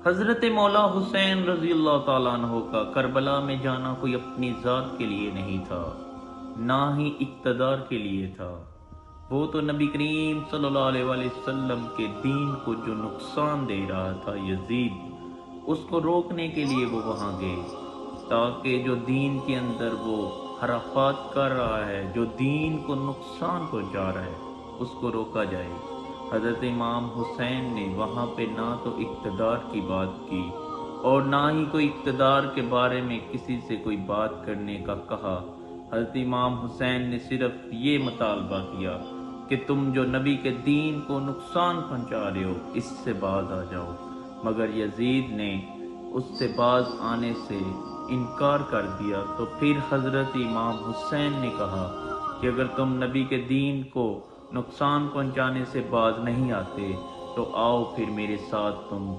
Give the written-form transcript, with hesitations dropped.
حضرت مولا حسین رضی اللہ تعالیٰ عنہ کا کربلا میں جانا کوئی اپنی ذات کے لیے نہیں تھا، نہ ہی اقتدار کے لیے تھا۔ وہ تو نبی کریم صلی اللہ علیہ وآلہ وسلم کے دین کو جو نقصان دے رہا تھا یزید، اس کو روکنے کے لیے وہ وہاں گئے، تاکہ جو دین کے اندر وہ حرافات کر رہا ہے، جو دین کو نقصان پہنچا رہا ہے، اس کو روکا جائے۔ حضرت امام حسین نے وہاں پہ نہ تو اقتدار کی بات کی اور نہ ہی کوئی اقتدار کے بارے میں کسی سے کوئی بات کرنے کا کہا۔ حضرت امام حسین نے صرف یہ مطالبہ کیا کہ تم جو نبی کے دین کو نقصان پہنچا رہے ہو، اس سے باز آ جاؤ، مگر یزید نے اس سے باز آنے سے انکار کر دیا۔ تو پھر حضرت امام حسین نے کہا کہ اگر تم نبی کے دین کو نقصان پہنچانے سے باز نہیں آتے تو آؤ پھر میرے ساتھ تم